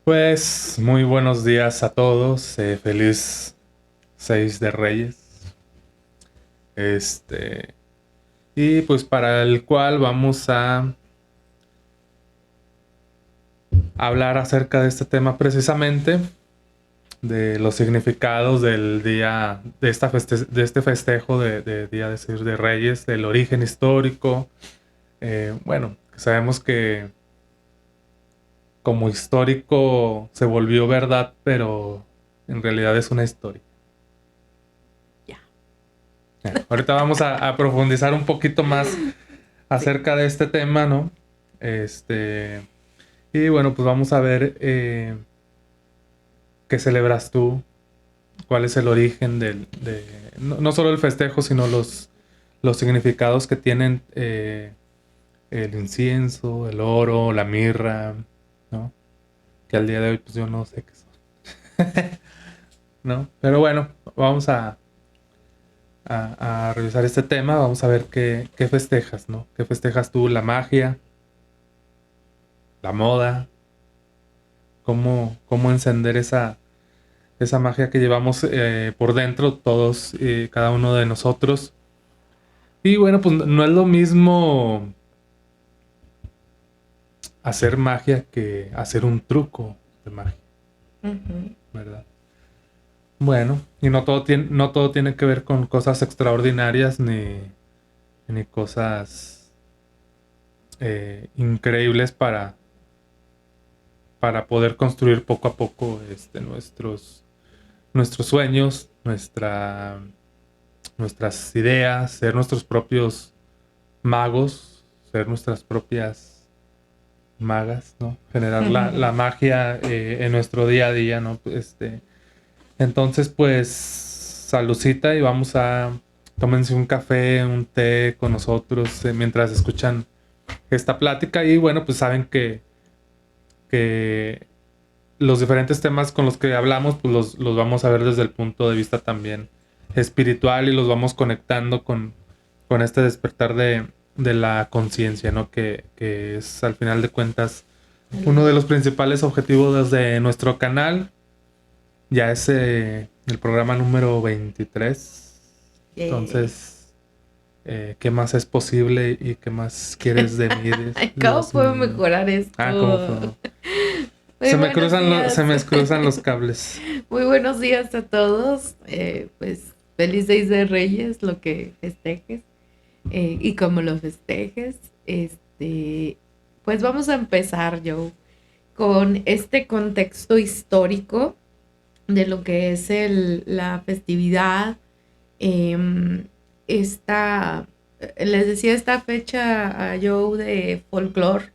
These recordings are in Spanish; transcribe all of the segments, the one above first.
Pues muy buenos días a todos, feliz 6 de Reyes. Este, y pues para el cual vamos a hablar acerca de este tema precisamente, de los significados del día, de este festejo de Día de 6 de Reyes, del origen histórico. Bueno, sabemos que como histórico se volvió verdad, pero en realidad es una historia. Ya. Ahorita vamos a profundizar un poquito más Sí. acerca de este tema, ¿no? Y bueno, pues vamos a ver qué celebras tú, cuál es el origen no solo el festejo, sino los significados que tienen el incienso, el oro, la mirra, ¿no? Que al día de hoy pues yo no sé qué son, ¿no? Pero bueno, vamos a revisar este tema, vamos a ver qué festejas, ¿no? ¿Qué festejas tú? La magia, la moda, cómo encender esa magia que llevamos por dentro todos y cada uno de nosotros. Y bueno, pues no es lo mismo hacer magia que hacer un truco de magia, Ujú. ¿verdad? Bueno, y no todo tiene que ver con cosas extraordinarias ni cosas increíbles para poder construir poco a poco nuestros sueños, nuestras ideas, ser nuestros propios magos, ser nuestras propias magas, ¿no? Generar la magia en nuestro día a día, ¿no? Entonces, pues, saludcita y vamos a tómense un café, un té con nosotros mientras escuchan esta plática y bueno, pues saben que los diferentes temas con los que hablamos, pues los vamos a ver desde el punto de vista también espiritual y los vamos conectando con este despertar de la conciencia, ¿no? Que es al final de cuentas uno de los principales objetivos de nuestro canal. Ya es el programa número 23. Yay. Entonces, ¿qué más es posible y qué más quieres de mí, ¿Cómo Dios puedo mío? mejorar Ah, ¿cómo esto? fue? Muy buenos Se días. me cruzan los cables. Muy buenos días a todos. Pues feliz 6 de Reyes, lo que festejes y como lo festejes. Pues vamos a empezar, Joe, con este contexto histórico de lo que es la festividad. Eh, esta, Les decía esta fecha a Joe de folclore,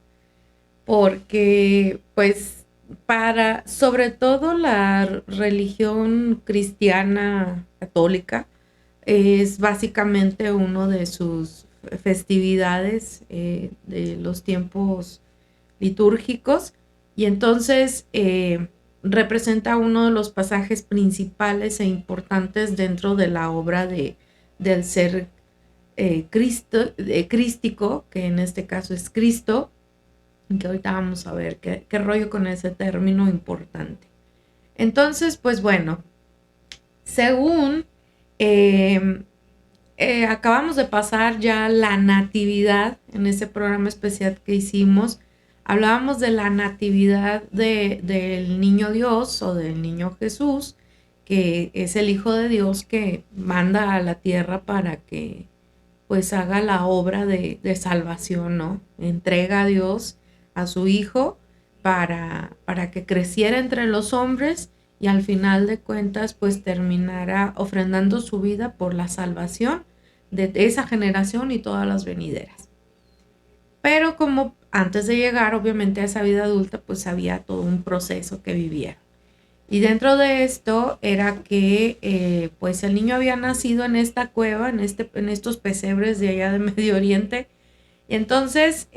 porque pues sobre todo la religión cristiana católica, es básicamente uno de sus festividades de los tiempos litúrgicos, y entonces representa uno de los pasajes principales e importantes dentro de la obra del ser crístico, que en este caso es Cristo, que ahorita vamos a ver qué rollo con ese término importante. Entonces, pues bueno, según eh, acabamos de pasar ya la natividad en ese programa especial que hicimos. Hablábamos de la natividad del niño Dios o del niño Jesús, que es el Hijo de Dios que manda a la tierra para que pues haga la obra de salvación, ¿no? Entrega a Dios a su Hijo para que creciera entre los hombres y al final de cuentas pues terminara ofrendando su vida por la salvación de esa generación y todas las venideras. Pero como antes de llegar obviamente a esa vida adulta, pues había todo un proceso que vivieron. Y dentro de esto era que pues el niño había nacido en esta cueva, en estos pesebres de allá de Medio Oriente. Y entonces,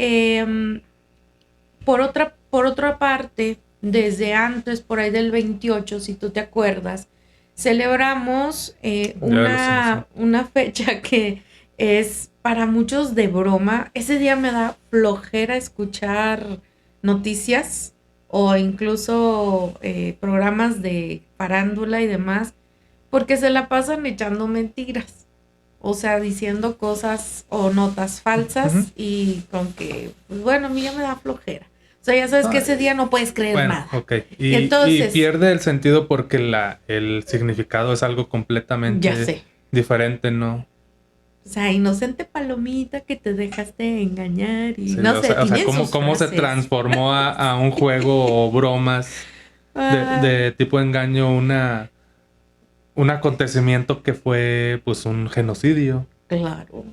por otra parte, desde antes, por ahí del 28, si tú te acuerdas, celebramos Ya de los Simpson. una fecha que es para muchos de broma. Ese día me da flojera escuchar noticias o incluso programas de farándula y demás, porque se la pasan echando mentiras. O sea, diciendo cosas o notas falsas y con que, pues bueno, a mí ya me da flojera. O sea, ya sabes que ese día no puedes creer Bueno, nada. ok. Y Y entonces, pierde el sentido porque el significado es algo ya completamente sé. diferente, ¿no? O sea, inocente palomita que te dejaste engañar y Sí, no sé, o sea, tienen sus cómo se frases. transformó a un juego o bromas de tipo engaño un acontecimiento que fue pues un genocidio, Claro.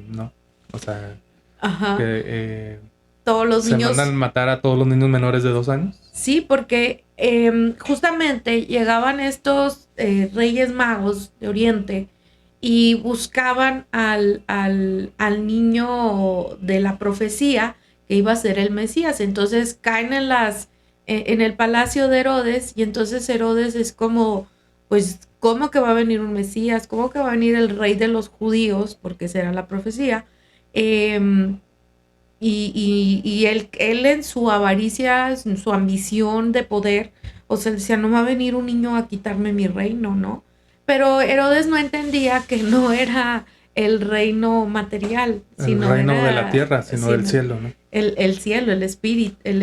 ¿no? O sea, Ajá. que Todos los se niños. mandan matar a todos los niños menores de 2 años. Sí, porque justamente llegaban estos reyes magos de Oriente y buscaban al niño de la profecía que iba a ser el Mesías. Entonces caen en el palacio de Herodes y entonces Herodes es como, pues, ¿cómo que va a venir un Mesías? ¿Cómo que va a venir el rey de los judíos? Porque será la profecía. Y él en su avaricia, en su ambición de poder, o sea, decía, no va a venir un niño a quitarme mi reino, ¿no? Pero Herodes no entendía que no era el reino material, El sino reino de la era tierra, sino del cielo, ¿no? el cielo, el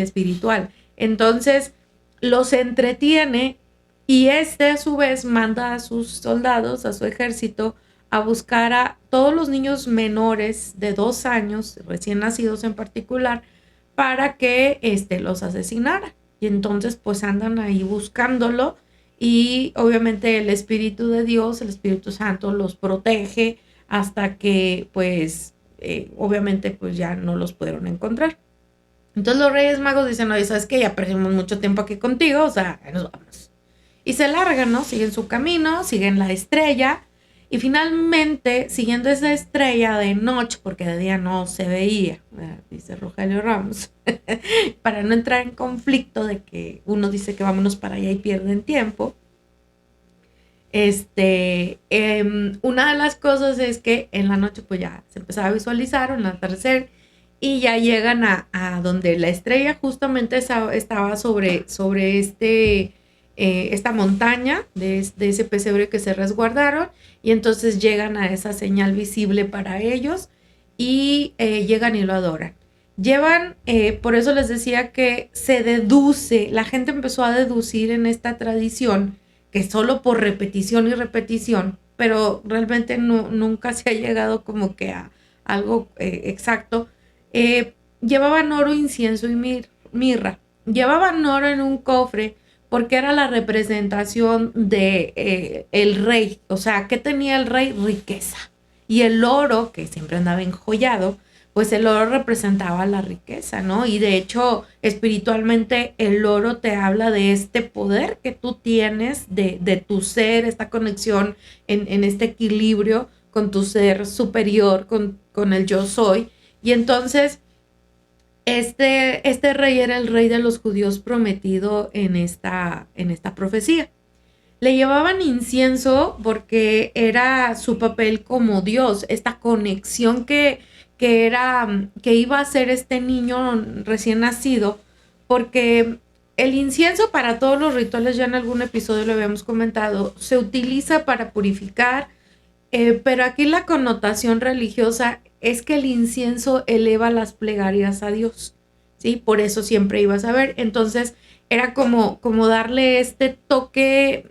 espiritual. Entonces los entretiene y a su vez manda a sus soldados, a su ejército, a buscar a todos los niños menores de 2 años, recién nacidos en particular, para que los asesinara. Y entonces pues andan ahí buscándolo y obviamente el Espíritu de Dios, el Espíritu Santo los protege hasta que pues obviamente pues ya no los pudieron encontrar. Entonces los Reyes Magos dicen, oye, ¿sabes qué? Ya perdimos mucho tiempo aquí contigo, o sea, nos vamos. Y se largan, ¿no? Siguen su camino, siguen la estrella y finalmente, siguiendo esa estrella de noche, porque de día no se veía, dice Rogelio Ramos, para no entrar en conflicto de que uno dice que vámonos para allá y pierden tiempo. Una de las cosas es que en la noche pues ya se empezaba a visualizar un atardecer y ya llegan a donde la estrella justamente estaba sobre esta montaña de ese pesebre que se resguardaron y entonces llegan a esa señal visible para ellos y llegan y lo adoran. Por eso les decía que se deduce, la gente empezó a deducir en esta tradición que solo por repetición y repetición, pero realmente nunca se ha llegado como que a algo exacto. Llevaban oro, incienso y mirra. Llevaban oro en un cofre porque era la representación de el rey. O sea, ¿qué tenía el rey? Riqueza. Y el oro, que siempre andaba enjollado, pues el oro representaba la riqueza, ¿no? Y de hecho, espiritualmente, el oro te habla de este poder que tú tienes, de tu ser, esta conexión en este equilibrio con tu ser superior, con el yo soy. Y entonces, este rey era el rey de los judíos prometido en esta profecía. Le llevaban incienso porque era su papel como Dios, esta conexión que iba a ser este niño recién nacido, porque el incienso para todos los rituales, ya en algún episodio lo habíamos comentado, se utiliza para purificar, pero aquí la connotación religiosa es que el incienso eleva las plegarias a Dios, ¿sí? Por eso siempre ibas a ver. Entonces, era como darle este toque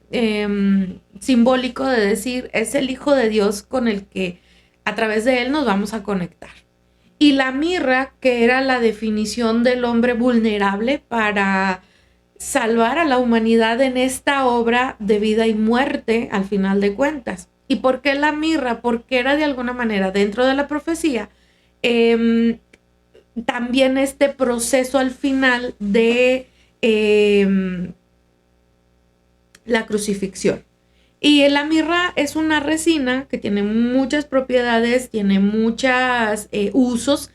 simbólico de decir, es el Hijo de Dios con el que a través de él nos vamos a conectar. Y la mirra, que era la definición del hombre vulnerable para salvar a la humanidad en esta obra de vida y muerte al final de cuentas. ¿Y por qué la mirra? Porque era de alguna manera dentro de la profecía también este proceso al final de la crucifixión. Y la mirra es una resina que tiene muchas propiedades, tiene muchos usos,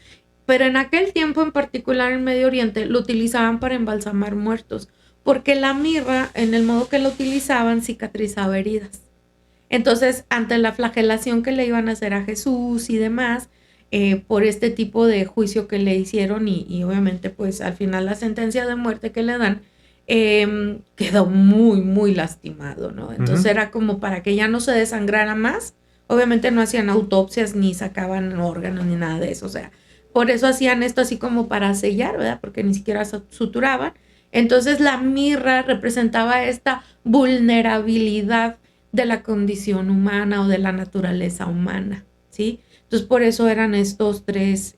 pero en aquel tiempo en particular en Medio Oriente lo utilizaban para embalsamar muertos, porque la mirra, en el modo que lo utilizaban, cicatrizaba heridas. Entonces, ante la flagelación que le iban a hacer a Jesús y demás, por este tipo de juicio que le hicieron y obviamente pues al final la sentencia de muerte que le dan, quedó muy, muy lastimado, ¿no? Entonces era como para que ya no se desangrara más. Obviamente no hacían autopsias ni sacaban órganos ni nada de eso, o sea, por eso hacían esto así como para sellar, ¿verdad? Porque ni siquiera suturaban. Entonces la mirra representaba esta vulnerabilidad de la condición humana o de la naturaleza humana, ¿sí? Entonces por eso eran estos tres,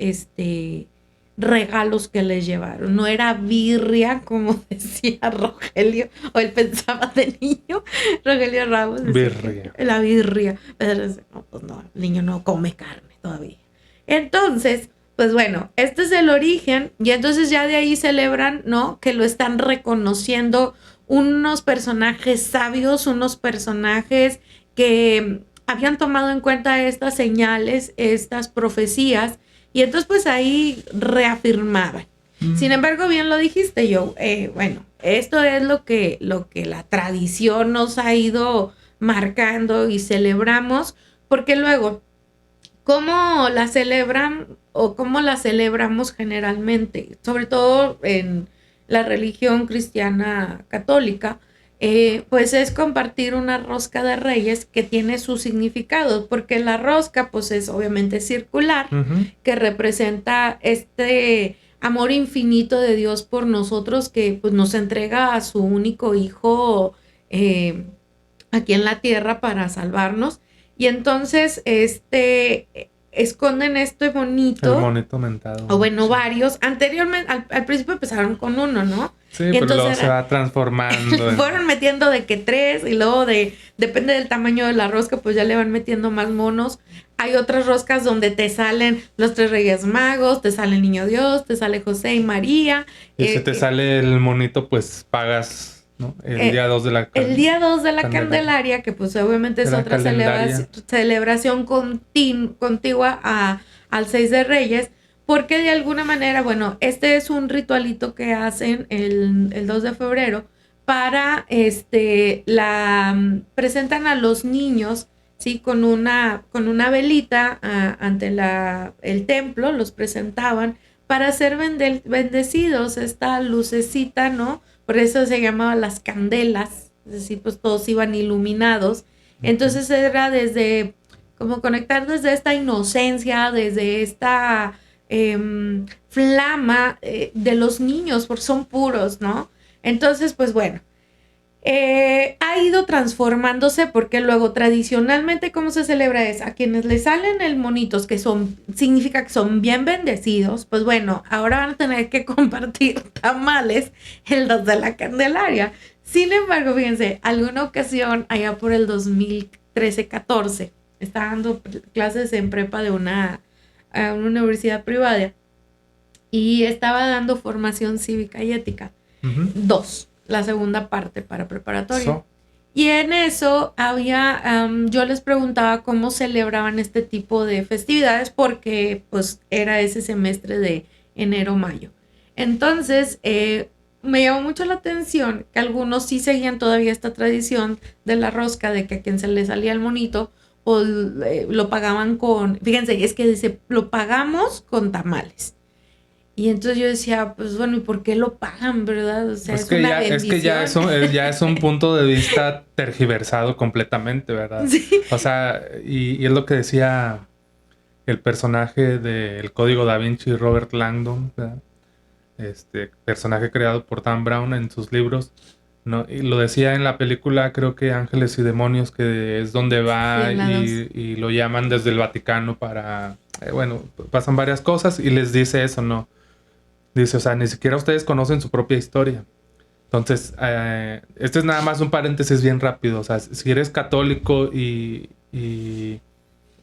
regalos que les llevaron. No era birria, como decía Rogelio, o él pensaba de niño, Rogelio Ramos. Birria. La birria. Pero no, pues no, el niño no come carne todavía. Entonces, pues bueno, este es el origen y entonces ya de ahí celebran, ¿no? Que lo están reconociendo unos personajes sabios, unos personajes que habían tomado en cuenta estas señales, estas profecías, y entonces pues ahí reafirmaban. Sin embargo, bien lo dijiste, yo, bueno, esto es lo que la tradición nos ha ido marcando y celebramos, porque luego, ¿cómo la celebran o cómo la celebramos generalmente? Sobre todo en la religión cristiana católica, pues es compartir una rosca de reyes que tiene su significado, porque la rosca pues es obviamente circular, que representa este amor infinito de Dios por nosotros, que pues nos entrega a su único hijo aquí en la tierra para salvarnos. Y entonces, esconden este monito. El monito mentado. O bueno, varios. Anteriormente, al principio empezaron con uno, ¿no? Sí, y pero luego se va transformando. Fueron metiendo de que 3 y luego depende del tamaño de la rosca, pues ya le van metiendo más monos. Hay otras roscas donde te salen los 3 Reyes Magos, te sale el Niño Dios, te sale José y María. Y si te sale el monito, pues pagas, ¿no? El día 2 de la Candelaria. El día 2 de la Candelaria, que pues obviamente es otra celebración contigua al 6 de Reyes, porque de alguna manera, bueno, este es un ritualito que hacen el 2 de febrero para, presentan a los niños, ¿sí? Con una velita ante el templo, los presentaban para ser bendecidos, esta lucecita, ¿no? Por eso se llamaban las candelas, es decir, pues todos iban iluminados. Entonces era desde, como conectar desde esta inocencia, desde esta flama de los niños, porque son puros, ¿no? Entonces, pues bueno, ha ido transformándose porque luego tradicionalmente cómo se celebra es a quienes les salen el monitos que significa que son bien bendecidos, pues bueno, ahora van a tener que compartir tamales el 2 de la Candelaria. Sin embargo, fíjense, alguna ocasión allá por el 2013-14 estaba dando clases en prepa de una universidad privada y estaba dando formación cívica y ética. 2. La segunda parte para preparatoria. Y en eso había, yo les preguntaba cómo celebraban este tipo de festividades porque pues era ese semestre de enero-mayo. Entonces, me llamó mucho la atención que algunos sí seguían todavía esta tradición de la rosca, de que a quien se le salía el monito, o lo pagaban con, fíjense, es que dice, lo pagamos con tamales. Y entonces yo decía, pues bueno, ¿y por qué lo pagan, verdad? O sea, es que una bendición. Es que ya es un punto de vista tergiversado completamente, ¿verdad? Sí. O sea, y es lo que decía el personaje del Código Da Vinci, Robert Langdon, ¿verdad? Personaje creado por Dan Brown en sus libros, ¿no? Y lo decía en la película, creo que Ángeles y Demonios, que es donde va y lo llaman desde el Vaticano para... bueno, pasan varias cosas y les dice eso, ¿no? Dice, o sea, ni siquiera ustedes conocen su propia historia. Entonces, este es nada más un paréntesis bien rápido. O sea, si eres católico y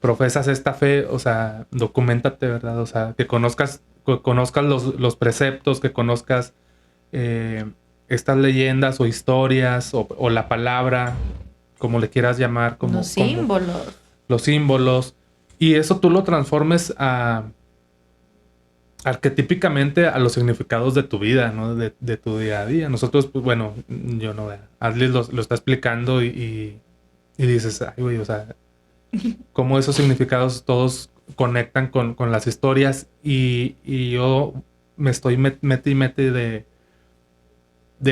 profesas esta fe, o sea, documéntate, ¿verdad? O sea, que conozcas los preceptos, que conozcas estas leyendas o historias o la palabra, como le quieras llamar. Los símbolos. Los símbolos. Y eso tú lo transformes arquetípicamente a los significados de tu vida, ¿no? De tu día a día. Nosotros, pues bueno, yo no veo. Adlis lo está explicando y dices, ay, güey, o sea, cómo esos significados todos conectan con las historias y yo me estoy mete y mete de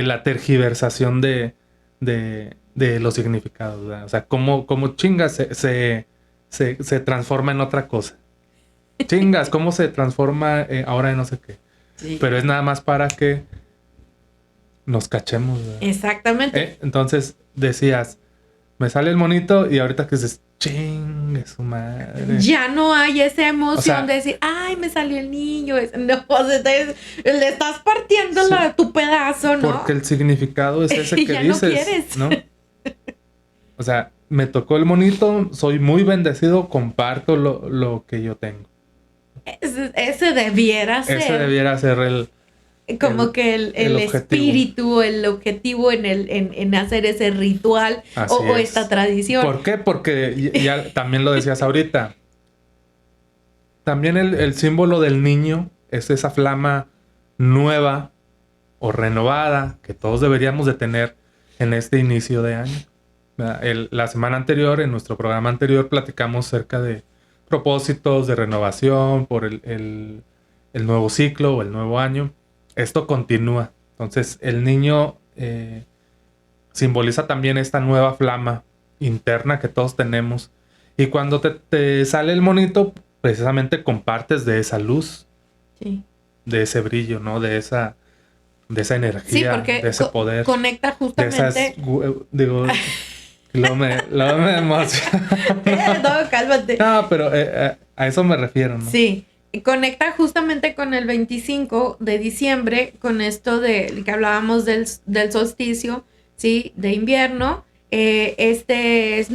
la tergiversación de los significados, ¿verdad? O sea, cómo chingas se transforma en otra cosa. Chingas, cómo se transforma ahora en no sé qué. Sí. Pero es nada más para que nos cachemos, ¿verdad? Exactamente. Entonces decías, me sale el monito y ahorita que dices, chingue su madre. Ya no hay esa emoción, O sea, de decir, ay, me salió el niño. No, o sea, le estás partiendo Sí. Tu pedazo, ¿no? Porque el significado es ese que Ya no dices, quieres. ¿no? O sea, me tocó el monito, soy muy bendecido, comparto lo que yo tengo. Ese debiera ser. Ese debiera ser como que el objetivo. espíritu, el objetivo en hacer ese ritual Así o es. esta tradición. ¿Por qué? Porque ya también lo decías ahorita. También el símbolo del niño es esa flama nueva o renovada que todos deberíamos de tener en este inicio de año. La semana anterior, en nuestro programa anterior, platicamos acerca de propósitos de renovación por el nuevo ciclo o el nuevo año. Esto continúa. Entonces, el niño simboliza también esta nueva flama interna que todos tenemos. Y cuando te sale el monito, precisamente compartes de esa luz, Sí. de ese brillo, ¿no? De esa energía, porque de ese poder. Conecta De justamente. esas, digo, luego me emociona. No, cálmate. No, pero a eso me refiero, ¿no? Sí, conecta justamente con el 25 de diciembre, con esto de que hablábamos del solsticio, ¿sí? De invierno. Este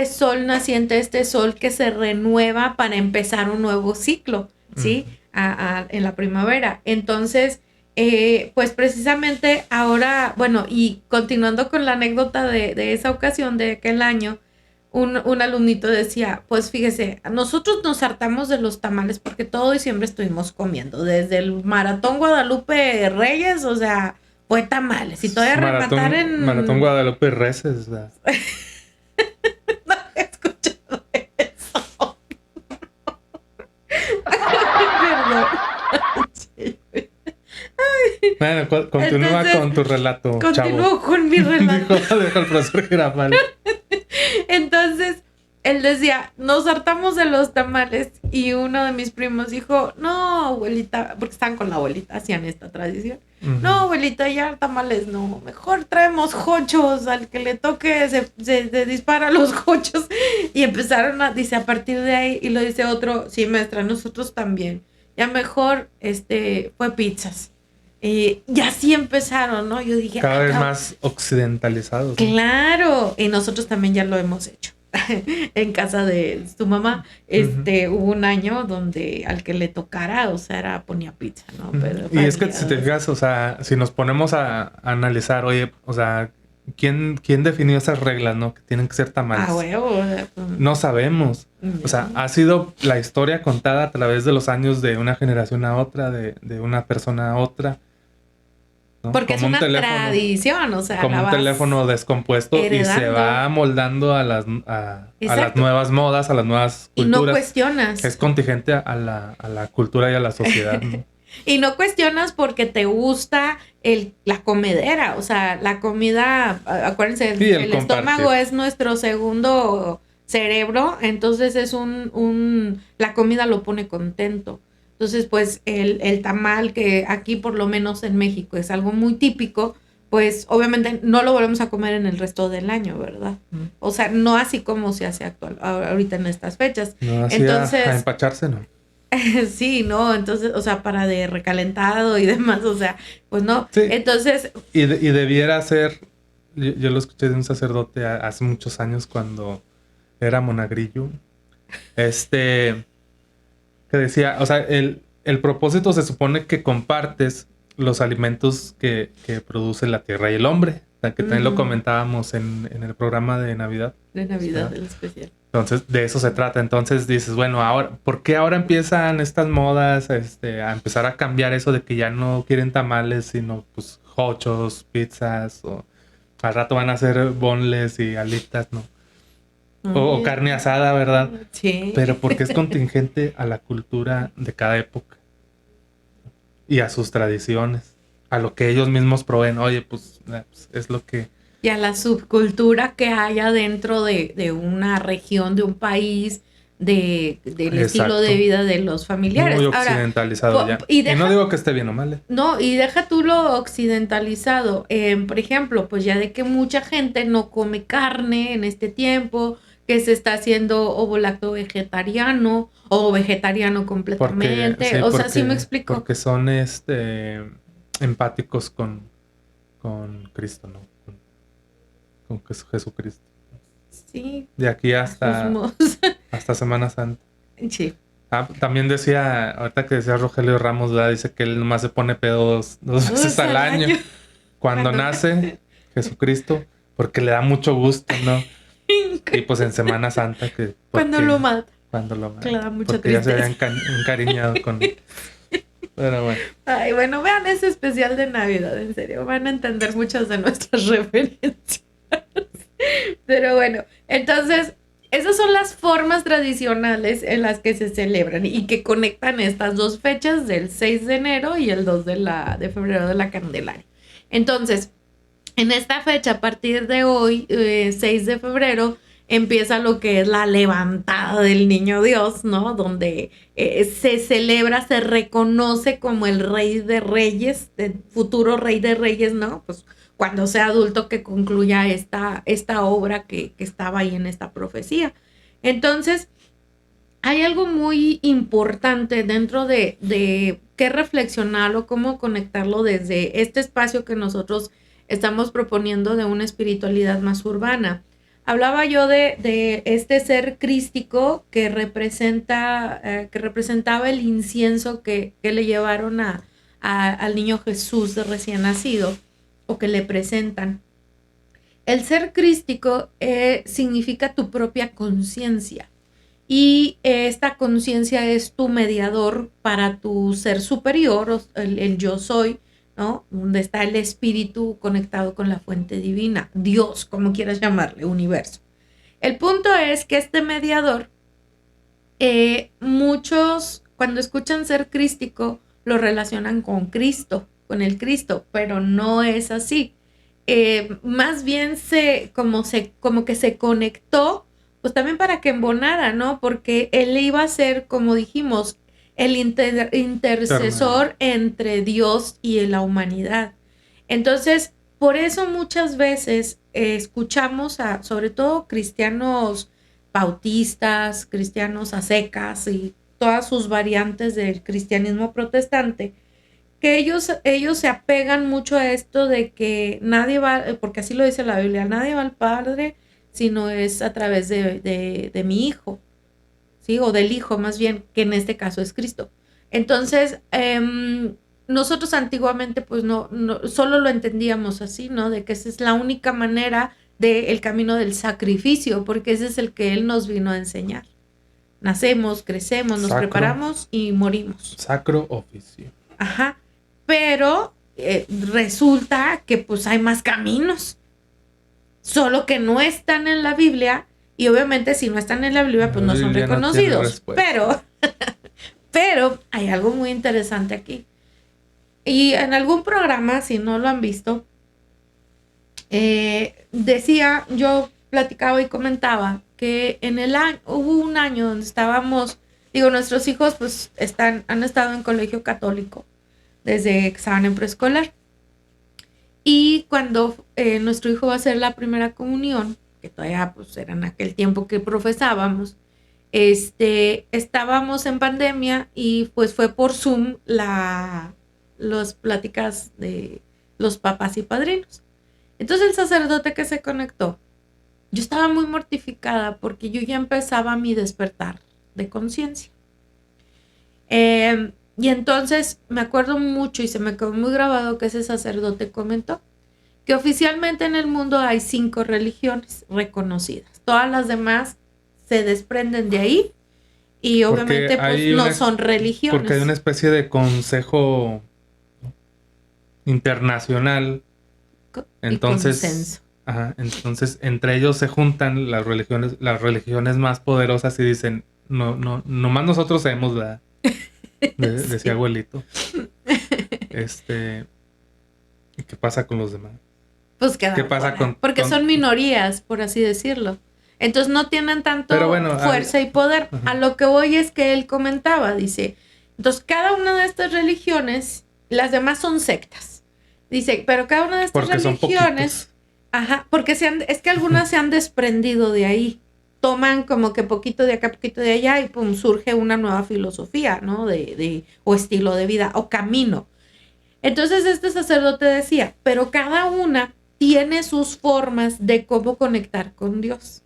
sol naciente, este sol que se renueva para empezar un nuevo ciclo, ¿sí? En la primavera. Entonces, pues precisamente ahora, bueno, y continuando con la anécdota de esa ocasión, de aquel año, un alumnito decía, pues fíjese, nosotros nos hartamos de los tamales porque todo diciembre estuvimos comiendo, desde el Maratón Guadalupe Reyes, o sea, fue tamales, y todavía rematar en... Maratón Guadalupe Reces, ¿verdad? No he escuchado eso. Perdón. Bueno, continúa Entonces, con tu relato, chavo. Continúo con mi relato. Dijo el profesor Girafal. Entonces, él decía, nos hartamos de los tamales, y uno de mis primos dijo, no, abuelita, porque estaban con la abuelita, hacían esta tradición. No, abuelita, ya tamales no, mejor traemos jochos, al que le toque se dispara los jochos. Y empezaron dice, a partir de ahí, y lo dice otro, sí, maestra, nosotros también, ya mejor, fue pizzas. Y así empezaron, ¿no? Yo dije, cada vez más occidentalizados, ¿no? Claro, y nosotros también ya lo hemos hecho. En casa de tu mamá, hubo un año donde al que le tocara, o sea, ponía pizza, ¿no? Pero y es que si te fijas, o sea, si nos ponemos a analizar, oye, o sea, ¿quién definió esas reglas, no? Que tienen que ser tamales. Huevo. No sabemos. O sea, ha sido la historia contada a través de los años de una generación a otra, de una persona a otra, ¿no? Porque como es una tradición, o sea, como un teléfono descompuesto heredando. Y se va moldando a las nuevas modas, a las nuevas culturas. Y no cuestionas. Es contingente a la cultura y a la sociedad, ¿no? Y no cuestionas porque te gusta la comedera, o sea, la comida, acuérdense, el estómago es nuestro segundo cerebro, entonces es la comida lo pone contento. Entonces, pues, el tamal, que aquí por lo menos en México es algo muy típico, pues, obviamente no lo volvemos a comer en el resto del año, ¿verdad? O sea, no así como se hace ahorita en estas fechas. No, así entonces, a empacharse, ¿no? Sí, no, entonces, o sea, para de recalentado y demás, o sea, pues no. Sí. Entonces... Y debiera ser, yo lo escuché de un sacerdote hace muchos años cuando era monagrillo, que decía, o sea, el propósito se supone que compartes los alimentos que produce la tierra y el hombre, o sea, que también lo comentábamos en el programa de Navidad. De Navidad, el especial. Entonces, de eso se trata. Entonces dices, bueno, ahora, ¿por qué ahora empiezan estas modas a empezar a cambiar eso de que ya no quieren tamales, sino pues jochos, pizzas, o al rato van a hacer boneless y alitas, ¿no? O carne asada, ¿verdad? Sí. Pero porque es contingente a la cultura de cada época y a sus tradiciones, a lo que ellos mismos proveen. Oye, pues es lo que... Y a la subcultura que haya dentro de una región, de un país, del estilo de Exacto. vida de los familiares. Muy Ahora, occidentalizado ya. y no digo que esté bien o mal. No, y deja tú lo occidentalizado. Por ejemplo, pues ya de que mucha gente no come carne en este tiempo, que se está haciendo ovo-lacto vegetariano o vegetariano completamente. Porque, sí, O sea, sí me explico. Porque son empáticos con Cristo, ¿no? Con Jesucristo. Sí. De aquí hasta Semana Santa. Sí. También decía, ahorita que decía Rogelio Ramos, ¿verdad? Dice que él nomás se pone pedo dos veces al año. Cuando nace Jesucristo, porque le da mucho gusto, ¿no? Y pues en Semana Santa, Cuando lo mata. Cuando lo mata. Que le da mucha porque tristeza. ya se había encariñado con... Pero bueno. Ay, bueno, vean ese especial de Navidad, en serio. Van a entender muchas de nuestras referencias. Pero bueno, entonces, esas son las formas tradicionales en las que se celebran y que conectan estas dos fechas del 6 de enero y el 2 de febrero de la Candelaria. Entonces, en esta fecha, a partir de hoy, 6 de febrero, empieza lo que es la levantada del niño Dios, ¿no? Donde se celebra, se reconoce como el rey de reyes, el futuro rey de reyes, ¿no? Pues cuando sea adulto que concluya esta obra que estaba ahí en esta profecía. Entonces, hay algo muy importante dentro de qué reflexionarlo, cómo conectarlo desde este espacio que nosotros estamos proponiendo de una espiritualidad más urbana. Hablaba yo de este ser crístico que representaba el incienso que le llevaron al niño Jesús de recién nacido, o que le presentan. El ser crístico significa tu propia conciencia. Y esta conciencia es tu mediador para tu ser superior, el yo soy, ¿no? Donde está el espíritu conectado con la fuente divina, Dios, como quieras llamarle, universo. El punto es que este mediador, muchos cuando escuchan ser crístico lo relacionan con Cristo, con el Cristo, pero no es así. Más bien como que se conectó, pues también para que embonara, ¿no? Porque él iba a ser, como dijimos, el intercesor entre Dios y la humanidad. Entonces, por eso muchas veces escuchamos sobre todo cristianos bautistas, cristianos a secas y todas sus variantes del cristianismo protestante, que ellos se apegan mucho a esto de que nadie va, porque así lo dice la Biblia, nadie va al Padre sino es a través de mi hijo, ¿sí? O del hijo más bien, que en este caso es Cristo. Entonces, nosotros antiguamente pues no solo lo entendíamos así, ¿no? De que esa es la única manera del camino del sacrificio, porque ese es el que Él nos vino a enseñar. Nacemos, crecemos, nos preparamos y morimos. Sacro oficio. Ajá, pero resulta que pues hay más caminos, solo que no están en la Biblia, y obviamente si no están en la Biblia pues no son reconocidos, pero hay algo muy interesante aquí. Y en algún programa, si no lo han visto, decía, yo platicaba y comentaba que hubo un año donde estábamos, nuestros hijos pues han estado en colegio católico desde que estaban en preescolar. Y cuando nuestro hijo va a hacer la primera comunión, que todavía pues era en aquel tiempo que profesábamos, estábamos en pandemia y pues fue por Zoom las pláticas de los papás y padrinos. Entonces el sacerdote que se conectó, yo estaba muy mortificada porque yo ya empezaba mi despertar de conciencia. Y entonces me acuerdo mucho y se me quedó muy grabado que ese sacerdote comentó que oficialmente en el mundo hay 5 religiones reconocidas. Todas las demás se desprenden de ahí y obviamente pues no son religiones. Porque hay una especie de consejo internacional. Entonces, Ajá, entonces entre ellos se juntan las religiones más poderosas y dicen, no, no, nomás nosotros sabemos la, decía Sí. abuelito. ¿Y qué pasa con los demás? Pues ¿Qué quedan pasa fuera, porque son minorías, por así decirlo. Entonces no tienen Pero tanto bueno, fuerza y poder. ajá. A lo que voy es que él comentaba, dice, entonces cada una de estas religiones, las demás son sectas. Dice, pero cada una de estas Porque son religiones, poquitos. porque es que algunas se han desprendido de ahí. Toman como que poquito de acá, poquito de allá y pum, surge una nueva filosofía, ¿no? O estilo de vida, o camino. Entonces este sacerdote decía, pero cada una tiene sus formas de cómo conectar con Dios.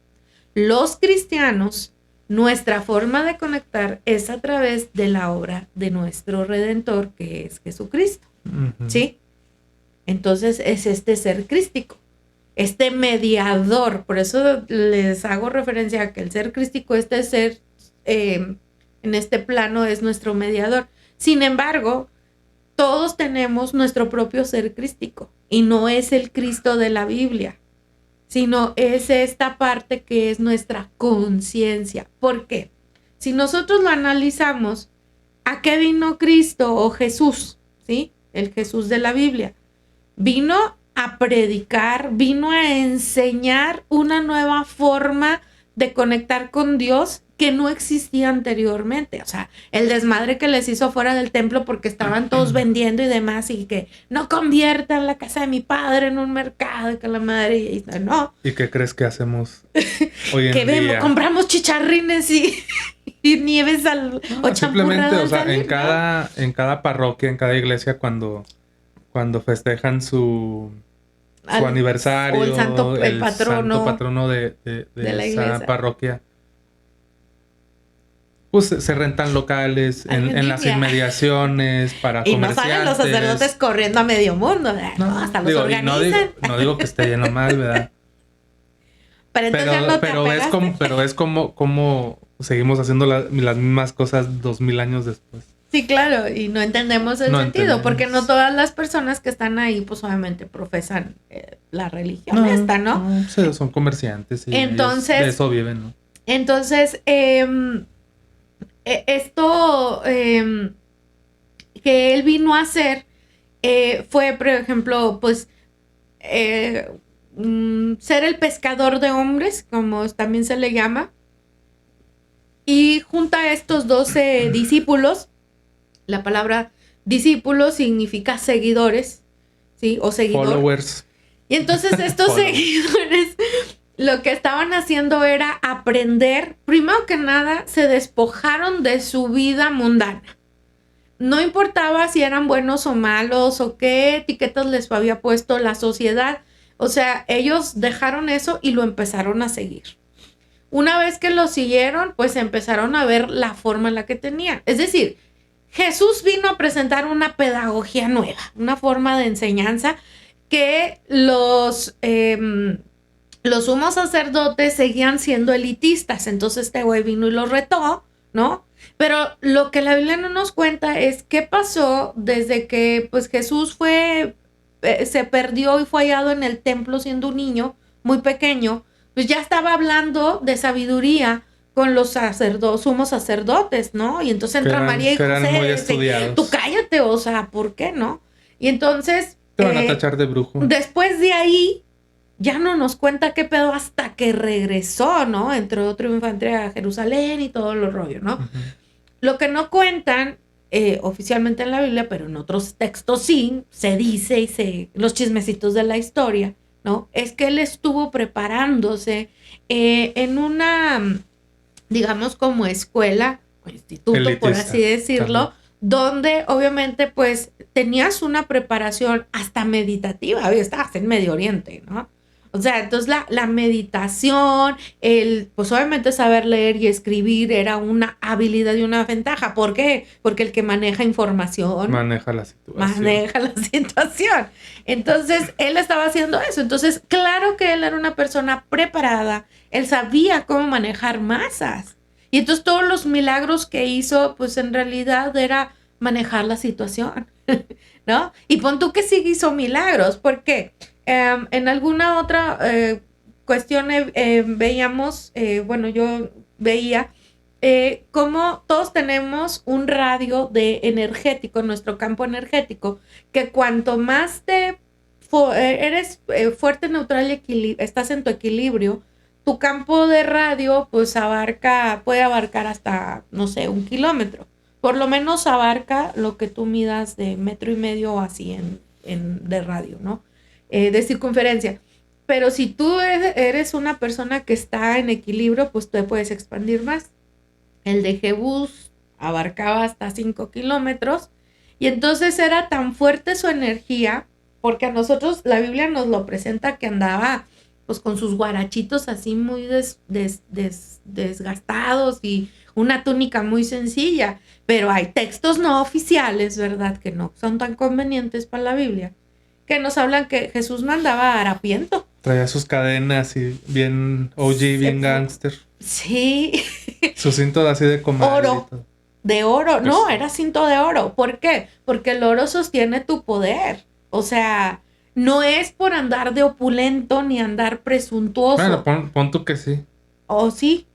Los cristianos, nuestra forma de conectar es a través de la obra de nuestro Redentor, que es Jesucristo. Uh-huh. ¿Sí? Entonces es este ser crístico, este mediador. Por eso les hago referencia a que el ser crístico, este ser en este plano es nuestro mediador. Sin embargo, todos tenemos nuestro propio ser crístico y no es el Cristo de la Biblia, sino es esta parte que es nuestra conciencia. ¿Por qué? Si nosotros lo analizamos, ¿a qué vino Cristo o Jesús? ¿Sí? El Jesús de la Biblia. Vino a predicar, vino a enseñar una nueva forma de conectar con Dios que no existía anteriormente. O sea, el desmadre que les hizo fuera del templo porque estaban todos vendiendo y demás, y que no conviertan la casa de mi padre en un mercado, y que la madre, y no. ¿Y qué crees que hacemos hoy en que día? Compramos chicharrines y nieves o simplemente, o sea, salir, en cada parroquia, en cada iglesia, cuando festejan su aniversario, o el santo patrono de la esa iglesia. parroquia, pues se rentan locales en las inmediaciones para y comerciantes. no salen los sacerdotes corriendo a medio mundo, no, hasta los organizan. No digo que esté lleno mal, ¿verdad? Pero es como seguimos haciendo las mismas cosas 2000 años después. Sí, claro, y no entendemos el sentido, porque no todas las personas que están ahí, pues obviamente profesan la religión ¿no? Son comerciantes y entonces, de eso viven, ¿no? Entonces, esto que él vino a hacer fue, por ejemplo, pues ser el pescador de hombres, como también se le llama, y junta a estos 12 discípulos. La palabra discípulo significa seguidores, ¿sí? O seguidor. Followers. Y entonces estos seguidores lo que estaban haciendo era aprender. Primero que nada, se despojaron de su vida mundana. No importaba si eran buenos o malos o qué etiquetas les había puesto la sociedad. O sea, ellos dejaron eso y lo empezaron a seguir. Una vez que lo siguieron, pues empezaron a ver la forma en la que tenían. Es decir, Jesús vino a presentar una pedagogía nueva, una forma de enseñanza que los sumos sacerdotes seguían siendo elitistas. Entonces este güey vino y los retó, ¿no? Pero lo que la Biblia no nos cuenta es qué pasó desde que pues Jesús se perdió y fue hallado en el templo siendo un niño muy pequeño. Pues ya estaba hablando de sabiduría con los sumos sacerdotes, ¿no? Y entonces entra María y José, tú cállate, o sea, ¿por qué no? Y entonces te van a tachar de brujo. Después de ahí ya no nos cuenta qué pedo hasta que regresó, ¿no? Entró triunfante a Jerusalén y todo lo rollo, ¿no? Uh-huh. Lo que no cuentan oficialmente en la Biblia, pero en otros textos sí, se dice los chismecitos de la historia, ¿no? Es que él estuvo preparándose en una, digamos, como escuela o instituto, elitista, por así decirlo, ajá, donde obviamente pues tenías una preparación hasta meditativa, estabas en Medio Oriente, ¿no? O sea, entonces la meditación, pues obviamente saber leer y escribir era una habilidad y una ventaja. ¿Por qué? Porque el que maneja información maneja la situación. Entonces, él estaba haciendo eso. Entonces, claro que él era una persona preparada. Él sabía cómo manejar masas. Y entonces todos los milagros que hizo, pues en realidad era manejar la situación, ¿no? Y pon tú que sí hizo milagros. ¿Por qué? En alguna otra cuestión veíamos, bueno, yo veía cómo todos tenemos un radio de energético, nuestro campo energético, que cuanto más eres fuerte, neutral y estás en tu equilibrio, tu campo de radio pues puede abarcar hasta, no sé, 1 kilómetro. Por lo menos abarca lo que tú midas de 1,5 metros o así de radio, ¿no? De circunferencia. Pero si tú eres una persona que está en equilibrio, pues te puedes expandir más. El de Jebús abarcaba hasta 5 kilómetros y entonces era tan fuerte su energía, porque a nosotros la Biblia nos lo presenta que andaba pues con sus guarachitos así muy desgastados y una túnica muy sencilla, pero hay textos no oficiales, ¿verdad? Que no son tan convenientes para la Biblia, que nos hablan que Jesús no andaba harapiento. Traía sus cadenas y bien OG, bien gangster. Sí. Su cinto así de comal. Oro. De oro. Pues no, sí. era cinto de oro. ¿Por qué? Porque el oro sostiene tu poder. O sea, no es por andar de opulento ni andar presuntuoso. Bueno, pon tú que sí. O sí,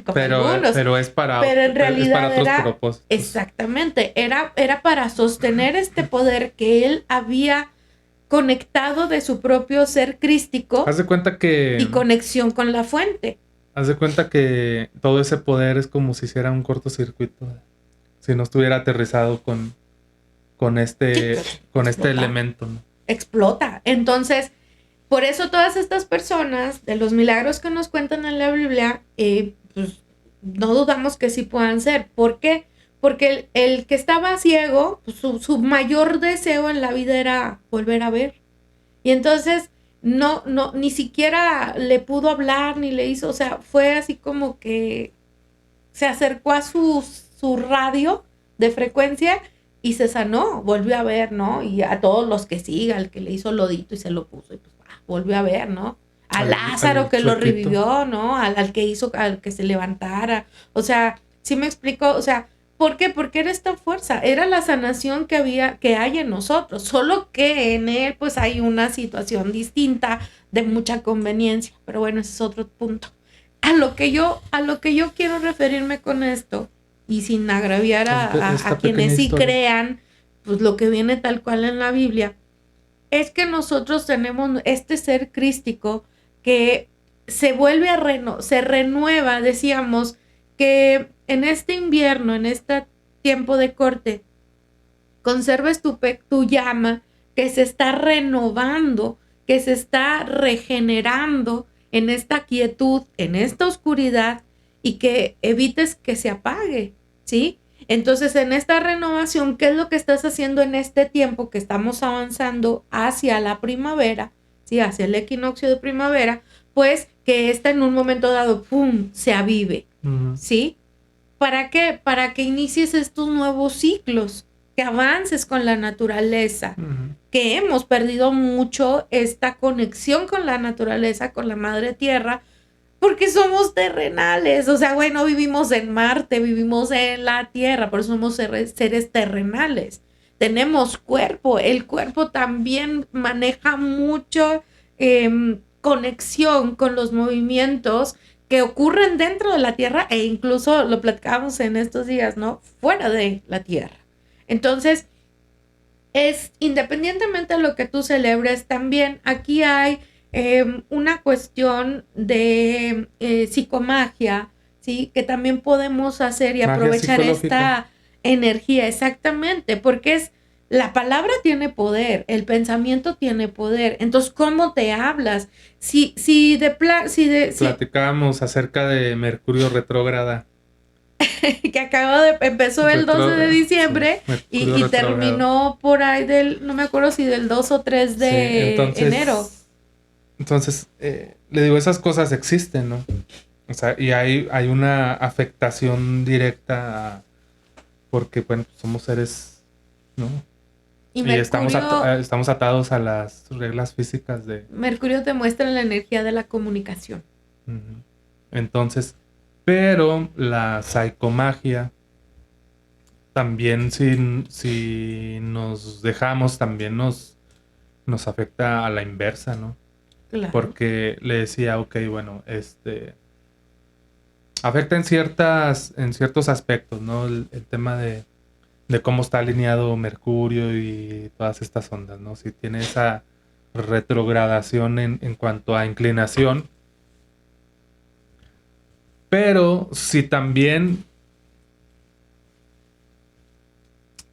como algunos. Pero es para, Pero en realidad es para otros propósitos. Exactamente, era para sostener este poder que él había conectado de su propio ser crístico. Haz de cuenta que... Y conexión con la fuente. Haz de cuenta que todo ese poder es como si hiciera un cortocircuito. Si no estuviera aterrizado con este elemento, ¿no? Explota. Entonces, por eso todas estas personas, de los milagros que nos cuentan en la Biblia, pues no dudamos que sí puedan ser. ¿Por qué? Porque el que estaba ciego, pues, su mayor deseo en la vida era volver a ver. Y entonces no, ni siquiera le pudo hablar, ni le hizo, o sea, fue así como que se acercó a su radio de frecuencia y se sanó, volvió a ver, ¿no? Y a todos los que siga, al que le hizo lodito y se lo puso, y pues volvió a ver, ¿no? A Lázaro que lo revivió, ¿no? Al que hizo, al que se levantara. O sea, ¿sí me explico? O sea, ¿por qué? Porque era esta fuerza, era la sanación que hay en nosotros, solo que en él pues hay una situación distinta de mucha conveniencia, pero bueno, ese es otro punto. A lo que yo quiero referirme con esto, y sin agraviar a quienes sí crean, pues lo que viene tal cual en la Biblia, es que nosotros tenemos este ser crístico que se vuelve se renueva, decíamos, que en este invierno, en este tiempo de corte, conserves tu llama, que se está renovando, que se está regenerando en esta quietud, en esta oscuridad, y que evites que se apague, ¿sí? Entonces, en esta renovación, ¿qué es lo que estás haciendo en este tiempo que estamos avanzando hacia la primavera, ¿sí? Hacia el equinoccio de primavera, pues que esta en un momento dado, ¡pum!, se avive, ¿sí? ¿Para qué? Para que inicies estos nuevos ciclos, que avances con la naturaleza, que hemos perdido mucho esta conexión con la naturaleza, con la madre tierra, porque somos terrenales. O sea, bueno, vivimos en Marte, vivimos en la tierra, pero somos seres terrenales. Tenemos cuerpo, el cuerpo también maneja mucho conexión con los movimientos que ocurren dentro de la tierra, e incluso lo platicamos en estos días, ¿no? Fuera de la tierra. Entonces, independientemente de lo que tú celebres, también aquí hay una cuestión de psicomagia, ¿sí? Que también podemos hacer y aprovechar esta energía, exactamente, porque la palabra tiene poder, el pensamiento tiene poder. Entonces, ¿cómo te hablas? Platicábamos acerca de Mercurio retrógrada. Que empezó el 12 de diciembre, sí, y terminó por ahí no me acuerdo si del 2 o 3 de enero. Entonces, le digo, esas cosas existen, ¿no? O sea, y hay una afectación directa porque, bueno, somos seres, ¿no? Y Mercurio, estamos atados a las reglas físicas de... Mercurio te muestra la energía de la comunicación. Entonces, pero la psicomagia también, si nos dejamos, también nos nos afecta a la inversa, ¿no? Claro. Porque le decía, ok, bueno, afecta en ciertos aspectos, ¿no? El tema de cómo está alineado Mercurio y todas estas ondas, ¿no? Si tiene esa retrogradación en cuanto a inclinación. Pero si también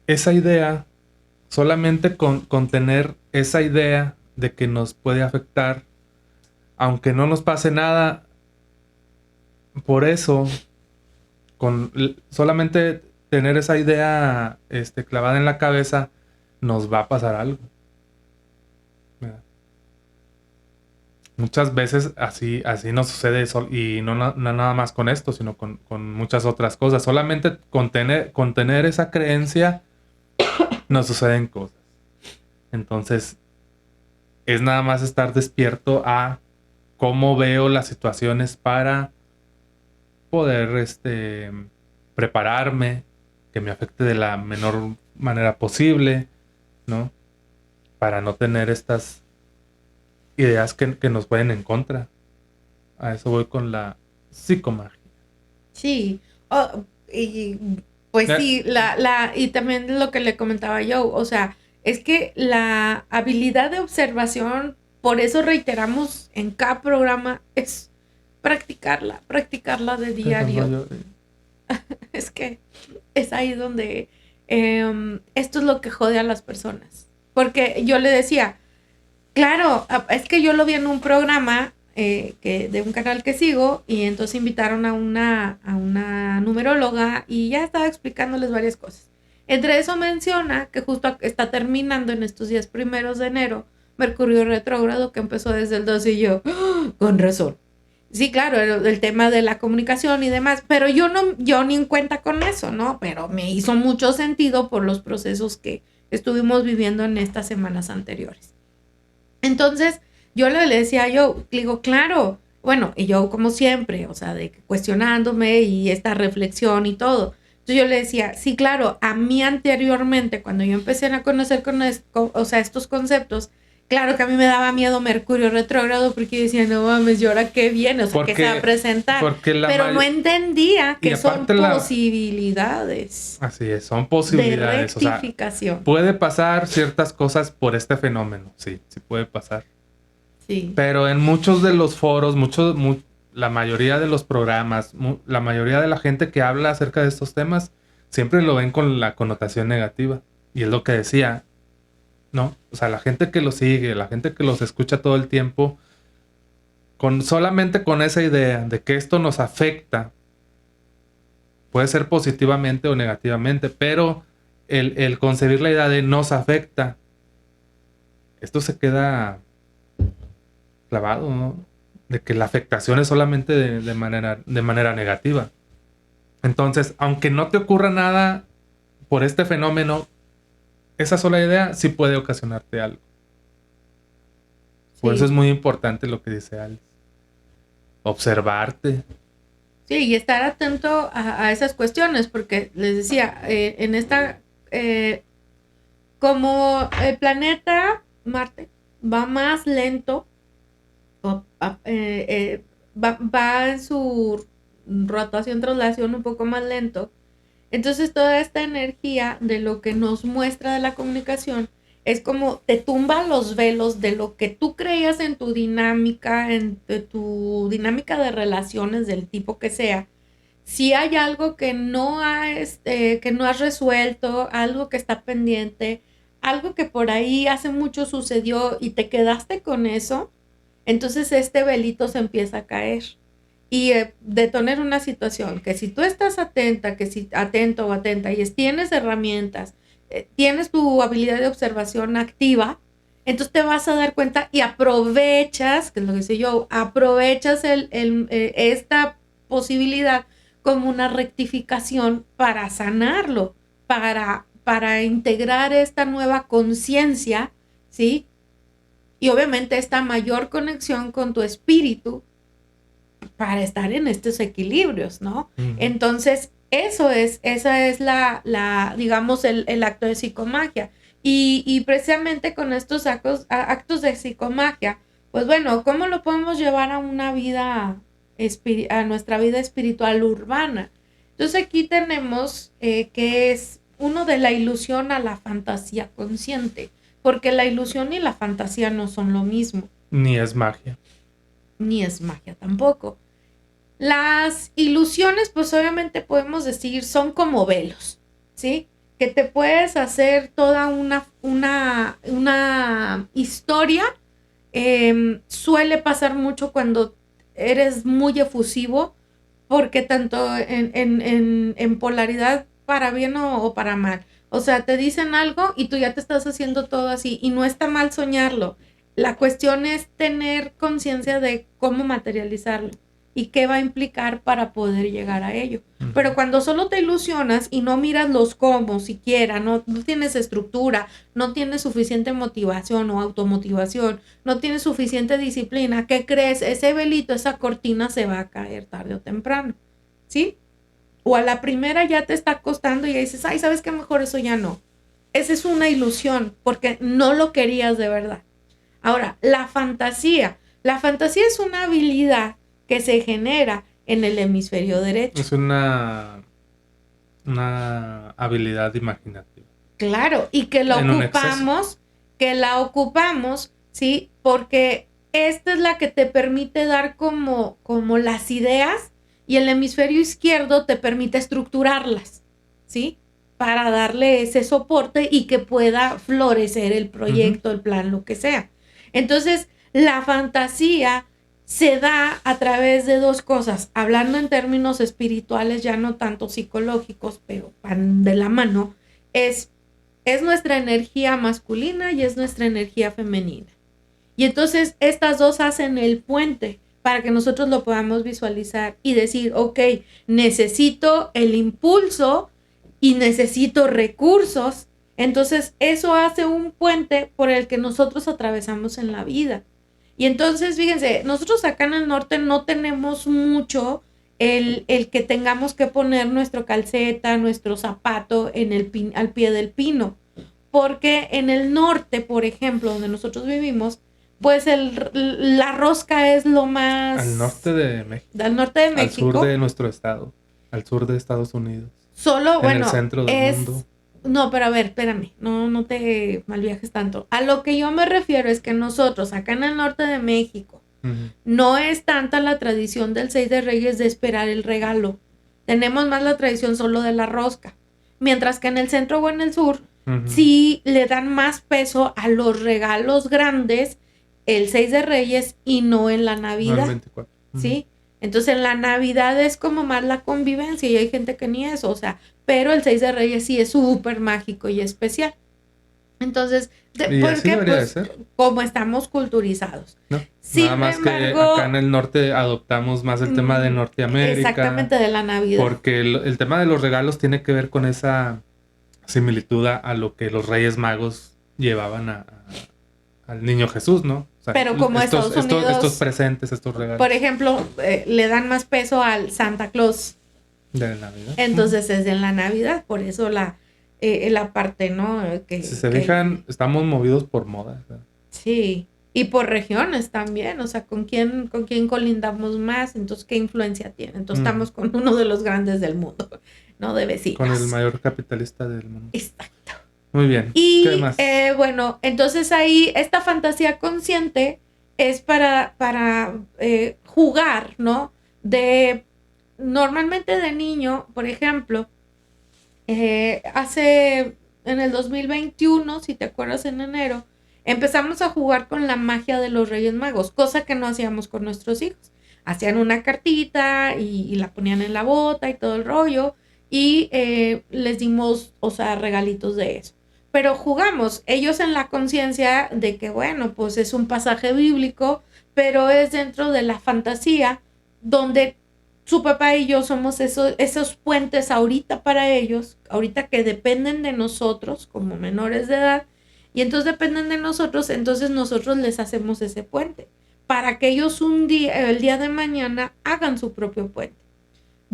esa idea, solamente con tener esa idea de que nos puede afectar, aunque no nos pase nada, por eso, solamente tener esa idea clavada en la cabeza, nos va a pasar algo. ¿Verdad? Muchas veces así nos sucede y no nada más con esto, sino con muchas otras cosas. Solamente con tener esa creencia nos suceden cosas. Entonces, es nada más estar despierto a cómo veo las situaciones para poder prepararme, que me afecte de la menor manera posible, ¿no? Para no tener estas ideas que nos pueden en contra. A eso voy con la psicomagia. Sí, y pues sí, y también lo que le comentaba yo, o sea, es que la habilidad de observación, por eso reiteramos en cada programa, es practicarla de diario. Es que es ahí donde esto es lo que jode a las personas. Porque yo le decía, claro, es que yo lo vi en un programa de un canal que sigo y entonces invitaron a una numeróloga y ya estaba explicándoles varias cosas. Entre eso menciona que justo está terminando en estos días primeros de enero Mercurio retrógrado que empezó desde el 12 y yo, ¡oh! Con razón. Sí, claro, el tema de la comunicación y demás, pero yo ni en cuenta con eso, ¿no? Pero me hizo mucho sentido por los procesos que estuvimos viviendo en estas semanas anteriores. Entonces, yo le decía yo, digo, claro, bueno, y yo como siempre, o sea, de cuestionándome y esta reflexión y todo. Entonces yo le decía, sí, claro, a mí anteriormente, cuando yo empecé a conocer o sea, estos conceptos, claro que a mí me daba miedo Mercurio retrógrado porque yo decía, no mames, ¿y ahora qué viene? O sea, ¿qué se va a presentar? Pero no entendía que son posibilidades. Así es, son posibilidades. De rectificación. O sea, puede pasar ciertas cosas por este fenómeno, sí puede pasar. Sí. Pero en muchos de los foros, la mayoría de los programas, la mayoría de la gente que habla acerca de estos temas, siempre lo ven con la connotación negativa. Y es lo que decía, ¿no? O sea, la gente que los sigue, la gente que los escucha todo el tiempo, solamente con esa idea de que esto nos afecta, puede ser positivamente o negativamente, pero el concebir la idea de nos afecta, esto se queda clavado, ¿no? De que la afectación es solamente de manera negativa. Entonces, aunque no te ocurra nada por este fenómeno, esa sola idea sí puede ocasionarte algo. Por eso es muy importante lo que dice Alice. Observarte. Sí, y estar atento a esas cuestiones, porque les decía, en esta, como el planeta Marte va más lento, va en su rotación, traslación un poco más lento, entonces toda esta energía de lo que nos muestra de la comunicación es como te tumba los velos de lo que tú creías en tu dinámica, de relaciones del tipo que sea. Si hay algo que no has resuelto, algo que está pendiente, algo que por ahí hace mucho sucedió y te quedaste con eso, entonces este velito se empieza a caer. Y detonar una situación que si tú estás atento o atenta y tienes herramientas, tienes tu habilidad de observación activa, entonces te vas a dar cuenta y aprovechas, que es lo que sé yo, aprovechas esta posibilidad como una rectificación para sanarlo, para integrar esta nueva conciencia, ¿sí? Y obviamente esta mayor conexión con tu espíritu para estar en estos equilibrios, ¿no? Uh-huh. Entonces, esa es la digamos, el acto de psicomagia. Y precisamente con estos actos de psicomagia, pues bueno, ¿cómo lo podemos llevar a una vida, a nuestra vida espiritual urbana? Entonces aquí tenemos que es uno de la ilusión a la fantasía consciente, porque la ilusión y la fantasía no son lo mismo. Ni es magia. Ni es magia tampoco. Las ilusiones, pues obviamente podemos decir, son como velos, ¿sí? Que te puedes hacer toda una historia. Suele pasar mucho cuando eres muy efusivo, porque tanto en polaridad para bien o para mal. O sea, te dicen algo y tú ya te estás haciendo todo así, y no está mal soñarlo. La cuestión es tener conciencia de cómo materializarlo y qué va a implicar para poder llegar a ello. Pero cuando solo te ilusionas y no miras los cómo siquiera, no tienes estructura, no tienes suficiente motivación o automotivación, no tienes suficiente disciplina, ¿qué crees? Ese velito, esa cortina se va a caer tarde o temprano, ¿sí? O a la primera ya te está costando y ya dices, ay, ¿sabes qué? Mejor eso ya no. Esa es una ilusión porque no lo querías de verdad. Ahora, la fantasía. La fantasía es una habilidad que se genera en el hemisferio derecho. Es una habilidad imaginativa. Claro, y que la ocupamos, ¿sí? Porque esta es la que te permite dar como las ideas, y el hemisferio izquierdo te permite estructurarlas, ¿sí? Para darle ese soporte y que pueda florecer el proyecto, el plan, lo que sea. Entonces, la fantasía se da a través de dos cosas, hablando en términos espirituales, ya no tanto psicológicos, pero van de la mano. Es nuestra energía masculina y es nuestra energía femenina. Y entonces estas dos hacen el puente para que nosotros lo podamos visualizar y decir, ok, necesito el impulso y necesito recursos. Entonces eso hace un puente por el que nosotros atravesamos en la vida. Y entonces, fíjense, nosotros acá en el norte no tenemos mucho el que tengamos que poner nuestro calceta, nuestro zapato al pie del pino. Porque en el norte, por ejemplo, donde nosotros vivimos, pues la rosca es lo más... Al norte de México. Al norte de México. Al sur de nuestro estado. Al sur de Estados Unidos. Solo, en el centro del mundo. No, pero a ver, espérame, no te malviajes tanto. A lo que yo me refiero es que nosotros, acá en el norte de México, no es tanta la tradición del 6 de Reyes de esperar el regalo. Tenemos más la tradición solo de la rosca. Mientras que en el centro o en el sur, sí le dan más peso a los regalos grandes el 6 de Reyes y no en la Navidad. No el 24. ¿Sí? Entonces en la Navidad es como más la convivencia y hay gente que ni eso, o sea, pero el 6 de Reyes sí es súper mágico y especial. Entonces, ¿por qué? Pues como estamos culturizados. No, nada más embargo, que acá en el norte adoptamos más el tema de Norteamérica. Exactamente, de la Navidad. Porque el tema de los regalos tiene que ver con esa similitud a lo que los Reyes Magos llevaban al niño Jesús, ¿no? O sea, pero como Estados Unidos, estos presentes, estos regalos. Por ejemplo, le dan más peso al Santa Claus. De la Navidad. Entonces es de la Navidad, por eso la parte, ¿no? Si se fijan, estamos movidos por moda. ¿verdad? Sí, y por regiones también, o sea, ¿con quién colindamos más? Entonces, ¿qué influencia tiene? Entonces estamos con uno de los grandes del mundo, ¿no? De vecinos. Con el mayor capitalista del mundo. Exacto. Muy bien. Y ¿qué más? Bueno, entonces ahí esta fantasía consciente es para jugar, ¿no? Normalmente de niño, por ejemplo, en el 2021, si te acuerdas, en enero, empezamos a jugar con la magia de los Reyes Magos, cosa que no hacíamos con nuestros hijos. Hacían una cartita y la ponían en la bota y todo el rollo, y les dimos, o sea, regalitos de eso. Pero jugamos, ellos en la conciencia de que, bueno, pues es un pasaje bíblico, pero es dentro de la fantasía, donde su papá y yo somos esos puentes ahorita para ellos, ahorita que dependen de nosotros como menores de edad, y entonces dependen de nosotros, entonces nosotros les hacemos ese puente, para que ellos el día de mañana, hagan su propio puente.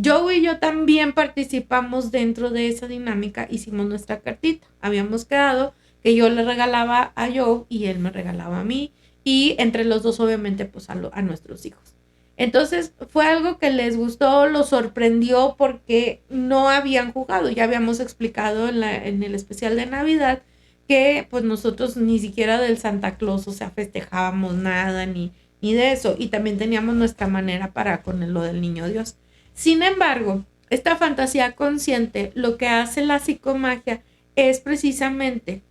Joe y yo también participamos dentro de esa dinámica, hicimos nuestra cartita. Habíamos quedado que yo le regalaba a Joe y él me regalaba a mí, y entre los dos obviamente pues a nuestros hijos. Entonces fue algo que les gustó, los sorprendió porque no habían jugado. Ya habíamos explicado en el especial de Navidad que pues nosotros ni siquiera del Santa Claus, o sea, festejábamos nada ni de eso. Y también teníamos nuestra manera para con lo del niño Dios. Sin embargo, esta fantasía consciente, lo que hace la psicomagia es precisamente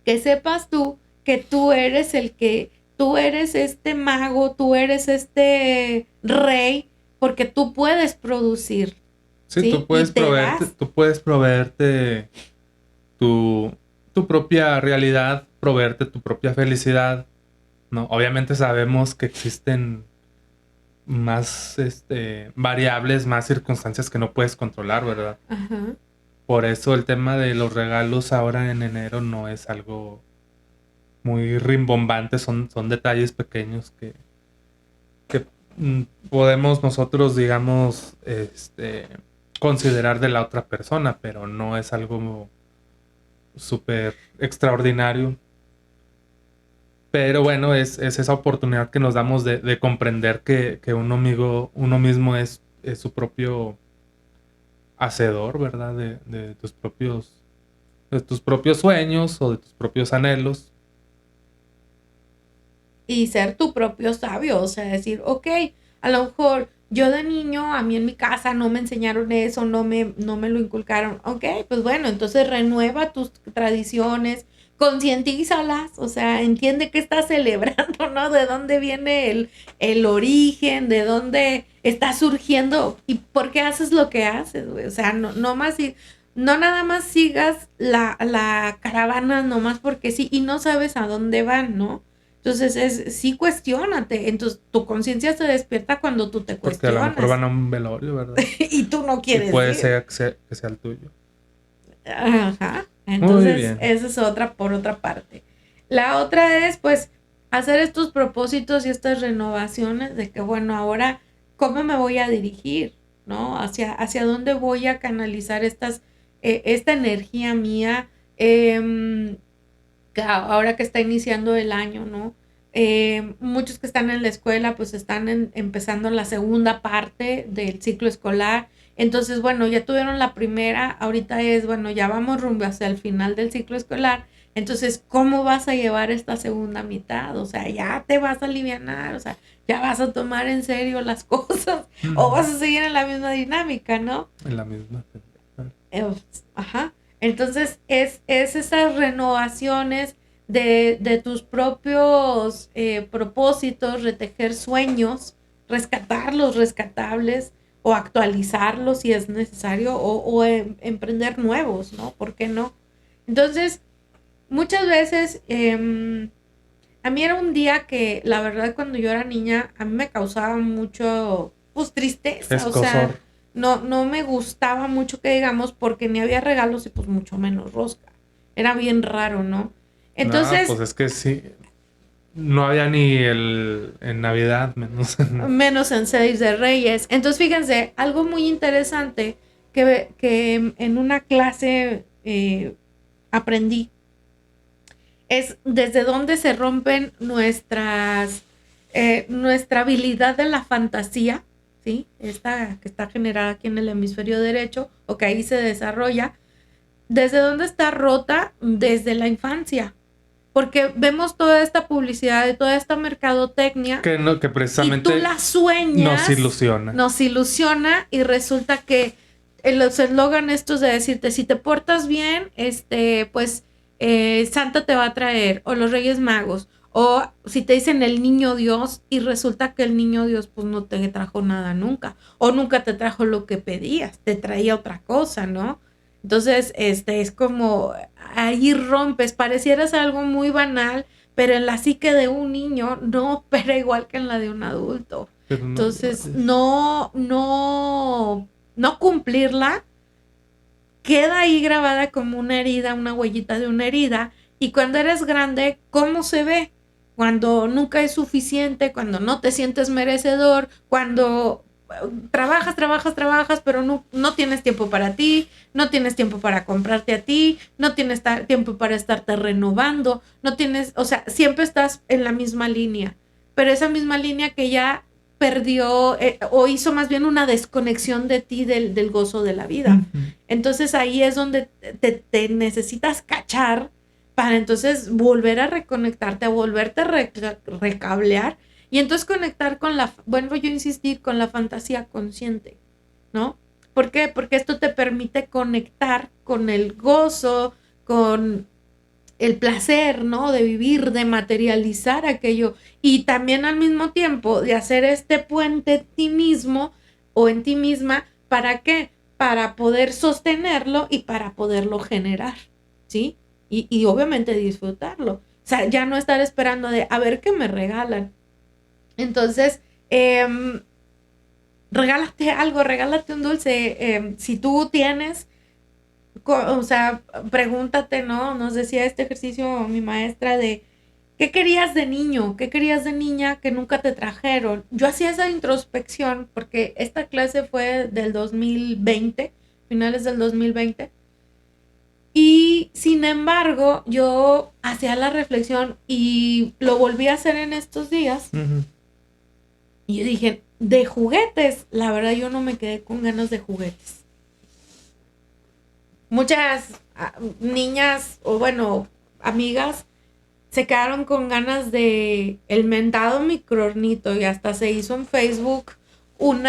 que sepas tú que tú eres tú eres este mago, tú eres este rey, porque tú puedes producir. Sí, ¿sí? Tú puedes proveerte tu propia realidad, proveerte tu propia felicidad, ¿no? Obviamente sabemos que existen más variables, más circunstancias que no puedes controlar, ¿verdad? Ajá. Por eso el tema de los regalos ahora en enero no es algo muy rimbombante, son detalles pequeños que podemos nosotros, digamos, considerar de la otra persona, pero no es algo súper extraordinario. Pero bueno, es esa oportunidad que nos damos de comprender que uno mismo es su propio hacedor, ¿verdad? De tus propios sueños o de tus propios anhelos. Y ser tu propio sabio, o sea, decir, ok, a lo mejor yo de niño, a mí en mi casa no me enseñaron eso, no me lo inculcaron, ok, pues bueno, entonces renueva tus tradiciones, concientízalas, o sea, entiende qué estás celebrando, ¿no? De dónde viene el origen, de dónde está surgiendo y por qué haces lo que haces, güey, o sea, no nada más sigas la caravana nomás porque sí, y no sabes a dónde van, ¿no? Entonces, sí cuestiónate. Entonces, tu conciencia se despierta cuando tú te Porque a lo cuestionas. mejor van a un velorio, ¿verdad? Y tú no Y quieres puede ir. ser que sea el tuyo. Ajá. Muy Entonces, bien. esa es otra por otra parte. La otra es, pues, hacer estos propósitos y estas renovaciones de que, bueno, ahora, ¿cómo me voy a dirigir? ¿No? Hacia dónde voy a canalizar esta energía mía. Ahora que está iniciando el año, ¿no? Muchos que están en la escuela pues están empezando la segunda parte del ciclo escolar. Entonces, bueno, ya tuvieron la primera, ahorita es, bueno, ya vamos rumbo hacia el final del ciclo escolar. Entonces, ¿cómo vas a llevar esta segunda mitad? O sea, ya te vas a alivianar, o sea, ya vas a tomar en serio las cosas o vas a seguir en la misma dinámica, ¿no? En la misma. Ajá. Entonces es esas renovaciones de tus propios propósitos, retejer sueños, rescatar los rescatables o actualizarlos si es necesario o emprender nuevos, ¿no? ¿Por qué no? Entonces, muchas veces a mí era un día que la verdad cuando yo era niña a mí me causaba mucho, pues tristeza, o sea, Escosor. no me gustaba mucho que digamos porque ni había regalos y pues mucho menos rosca. Era bien raro, ¿no? No, Entonces, pues es que sí. No había ni en Navidad, menos. menos en Seis de Reyes. Entonces, fíjense, algo muy interesante que en una clase aprendí es desde dónde se rompen nuestra habilidad de la fantasía, ¿sí? Esta que está generada aquí en el hemisferio derecho o que ahí se desarrolla, desde dónde está rota desde la infancia. Porque vemos toda esta publicidad y toda esta mercadotecnia que precisamente y tú la sueñas, nos ilusiona y resulta que los eslogan estos de decirte si te portas bien, pues Santa te va a traer o los Reyes Magos o si te dicen el niño Dios y resulta que el niño Dios pues no te trajo nada nunca o nunca te trajo lo que pedías, te traía otra cosa, ¿no? Entonces, es como ahí rompes, pareciera ser algo muy banal, pero en la psique de un niño no opera igual que en la de un adulto. Pero Entonces, no cumplirla queda ahí grabada como una herida, una huellita de una herida. Y cuando eres grande, ¿cómo se ve? Cuando nunca es suficiente, cuando no te sientes merecedor, cuando trabajas, pero no tienes tiempo para ti, no tienes tiempo para comprarte a ti, no tienes tiempo para estarte renovando, no tienes, o sea, siempre estás en la misma línea, pero esa misma línea que ya perdió o hizo más bien una desconexión de ti del gozo de la vida. Entonces ahí es donde te necesitas cachar para entonces volver a reconectarte, a volverte a recablear y entonces conectar con vuelvo yo a insistir, con la fantasía consciente, ¿no? ¿Por qué? Porque esto te permite conectar con el gozo, con el placer, ¿no? De vivir, de materializar aquello y también al mismo tiempo de hacer este puente en ti mismo o en ti misma, ¿para qué? Para poder sostenerlo y para poderlo generar, ¿sí? Y obviamente disfrutarlo. O sea, ya no estar esperando de a ver qué me regalan. Entonces, regálate algo, regálate un dulce. Si tú tienes, o sea, pregúntate, ¿no? Nos decía este ejercicio mi maestra de ¿qué querías de niño? ¿Qué querías de niña que nunca te trajeron? Yo hacía esa introspección porque esta clase fue del 2020, finales del 2020. Y sin embargo, yo hacía la reflexión y lo volví a hacer en estos días. Y yo dije, de juguetes, la verdad yo no me quedé con ganas de juguetes. Muchas niñas, o bueno, amigas, se quedaron con ganas de el mentado microornito y hasta se hizo en Facebook un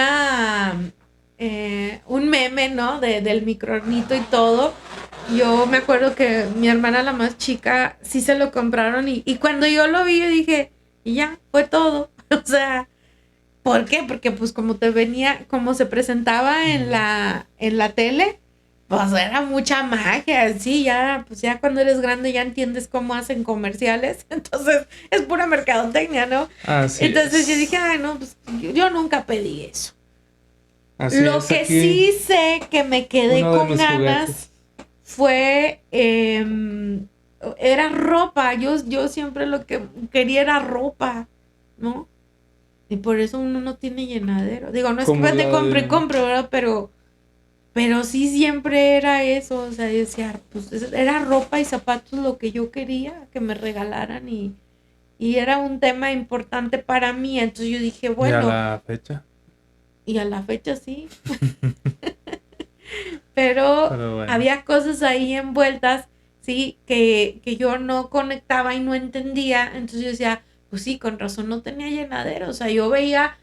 meme, ¿no? Del microornito y todo. Yo me acuerdo que mi hermana, la más chica, sí se lo compraron y cuando yo lo vi, yo dije, y ya, fue todo. O sea, ¿por qué? Porque pues como como se presentaba en la tele, pues era mucha magia, sí, ya, pues ya cuando eres grande ya entiendes cómo hacen comerciales, entonces es pura mercadotecnia, ¿no? Entonces yo dije, ay, no, pues yo nunca pedí eso. Lo que sí sé que me quedé con ganas fue, era ropa, yo siempre lo que quería era ropa, ¿no? Y por eso uno no tiene llenadero. Digo, no es que te compre, ¿verdad? Pero sí siempre era eso, o sea, decía, pues era ropa y zapatos lo que yo quería que me regalaran y era un tema importante para mí, entonces yo dije, bueno. ¿Y a la fecha? Y a la fecha sí. pero bueno, había cosas ahí envueltas, sí, que yo no conectaba y no entendía, entonces yo decía, pues sí, con razón no tenía llenadero, o sea, yo veía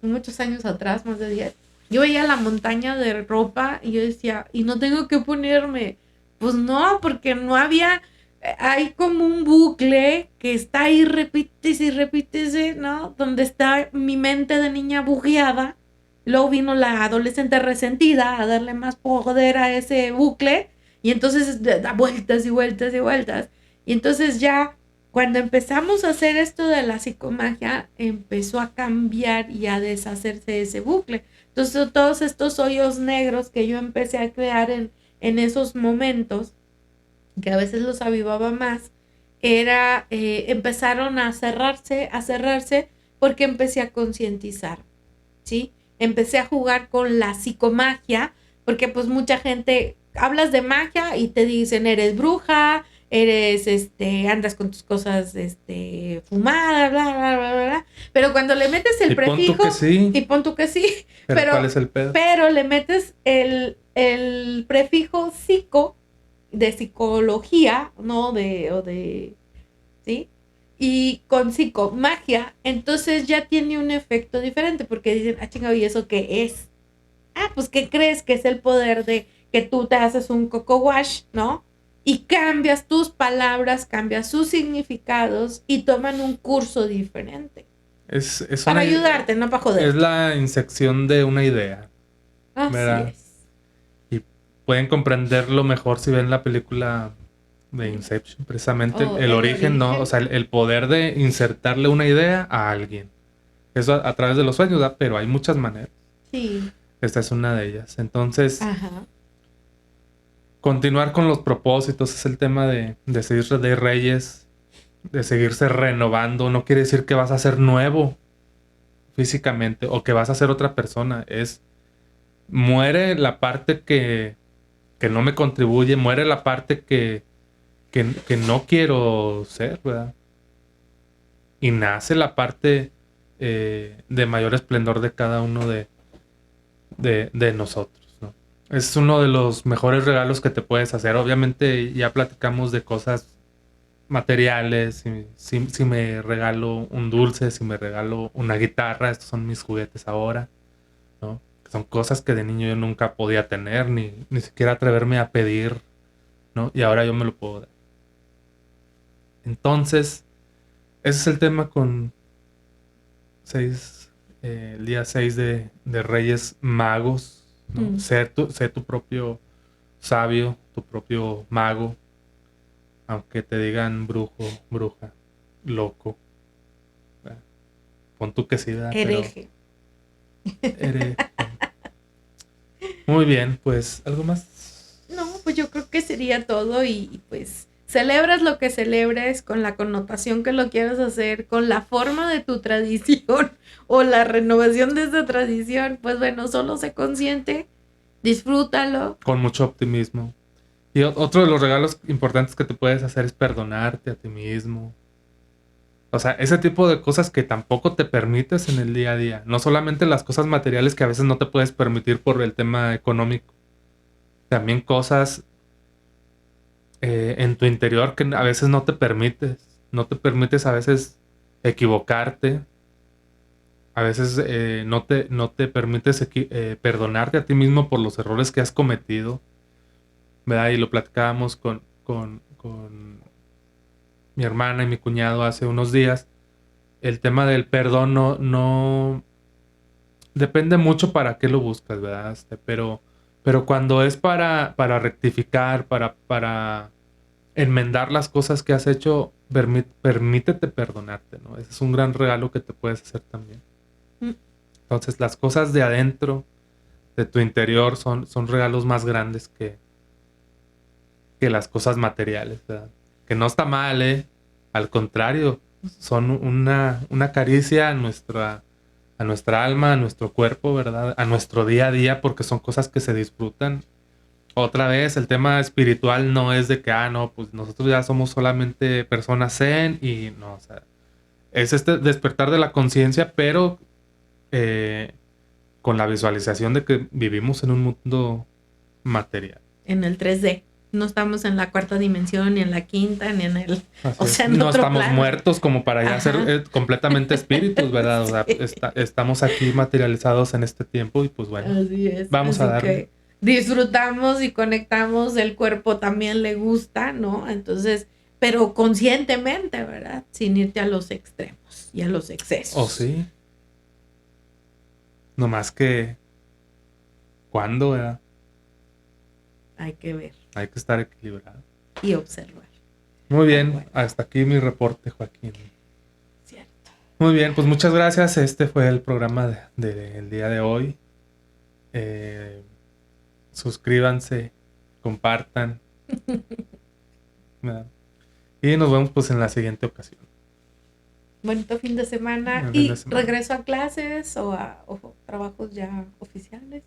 muchos años atrás, más de 10, yo veía la montaña de ropa y yo decía, y no tengo que ponerme, pues no, porque no había, hay como un bucle que está ahí, repítese, ¿no? Donde está mi mente de niña bugueada, luego vino la adolescente resentida a darle más poder a ese bucle y entonces da vueltas y vueltas y vueltas. Y entonces ya cuando empezamos a hacer esto de la psicomagia, empezó a cambiar y a deshacerse ese bucle. Entonces todos estos hoyos negros que yo empecé a crear en esos momentos, que a veces los avivaba más, empezaron a cerrarse porque empecé a concientizar, ¿sí? Empecé a jugar con la psicomagia, porque pues mucha gente, hablas de magia y te dicen, eres bruja, andas con tus cosas, fumadas, bla, bla, bla, bla, pero cuando le metes el prefijo, y pon tú que sí, pero ¿cuál es el pedo? Pero le metes el prefijo psico, de psicología, ¿no? ¿sí? Y con psicomagia, entonces ya tiene un efecto diferente, porque dicen, chingado, ¿y eso qué es? Pues ¿qué crees que es el poder de que tú te haces un coco wash, ¿no? Y cambias tus palabras, cambias sus significados y toman un curso diferente. Es para ayudarte, no para joder. Es la insección de una idea. Así es. Y pueden comprenderlo mejor si ven la película de Inception, precisamente el origen, ¿no? O sea, el poder de insertarle una idea a alguien. Eso a través de los sueños, ¿verdad? Pero hay muchas maneras. Sí. Esta es una de ellas. Entonces, continuar con los propósitos es el tema de seguir de Reyes, de seguirse renovando. No quiere decir que vas a ser nuevo físicamente o que vas a ser otra persona. Muere la parte que no me contribuye, muere la parte que no quiero ser, ¿verdad? Y nace la parte de mayor esplendor de cada uno de nosotros, ¿no? Es uno de los mejores regalos que te puedes hacer. Obviamente ya platicamos de cosas materiales, si me regalo un dulce, si me regalo una guitarra, estos son mis juguetes ahora, ¿no? Son cosas que de niño yo nunca podía tener, ni siquiera atreverme a pedir, ¿no? Y ahora yo me lo puedo dar. Entonces, ese es el tema con el día 6 de Reyes Magos, ¿no? Sé tu propio sabio, tu propio mago, aunque te digan brujo, bruja, loco. ¿Verdad? Pon tú que sí, ¿verdad? Hereje. Pero muy bien, pues, ¿algo más? No, pues yo creo que sería todo y pues celebras lo que celebres con la connotación que lo quieras hacer, con la forma de tu tradición o la renovación de esa tradición, pues bueno, solo sé consciente, disfrútalo. Con mucho optimismo. Y otro de los regalos importantes que te puedes hacer es perdonarte a ti mismo. O sea, ese tipo de cosas que tampoco te permites en el día a día. No solamente las cosas materiales que a veces no te puedes permitir por el tema económico. También cosas en tu interior que a veces no te permites. No te permites a veces equivocarte. A veces no te permites perdonarte a ti mismo por los errores que has cometido. ¿Verdad? Y lo platicábamos con mi hermana y mi cuñado hace unos días. El tema del perdón no depende mucho para qué lo buscas, ¿verdad? Pero cuando es para rectificar, para enmendar las cosas que has hecho, permítete perdonarte, ¿no? Ese es un gran regalo que te puedes hacer también. Entonces, las cosas de adentro, de tu interior, son regalos más grandes que las cosas materiales, ¿verdad? Que no está mal, ¿eh? Al contrario, son una caricia a nuestra alma, a nuestro cuerpo, ¿verdad? A nuestro día a día, porque son cosas que se disfrutan. Otra vez, el tema espiritual no es de que, no, pues nosotros ya somos solamente personas zen y no, o sea, es este despertar de la conciencia, pero con la visualización de que vivimos en un mundo material. En el 3D. No estamos en la cuarta dimensión, ni en la quinta, ni en el... O sea, no estamos plano. Muertos como para ya ser completamente espíritus, ¿verdad? O sea, estamos aquí materializados en este tiempo y pues bueno, así es. Vamos a darle. Que disfrutamos y conectamos, el cuerpo también le gusta, ¿no? Entonces, pero conscientemente, ¿verdad? Sin irte a los extremos y a los excesos. Oh, sí. No más que... ¿Cuándo, verdad? Hay que ver. Hay que estar equilibrado. Y observar. Muy bien, bueno. Hasta aquí mi reporte, Joaquín. Cierto. Muy bien, pues muchas gracias. Este fue el programa del día de hoy. Suscríbanse, compartan. Y nos vemos pues en la siguiente ocasión. Bonito fin de semana. ¿Y regreso a clases o trabajos ya oficiales?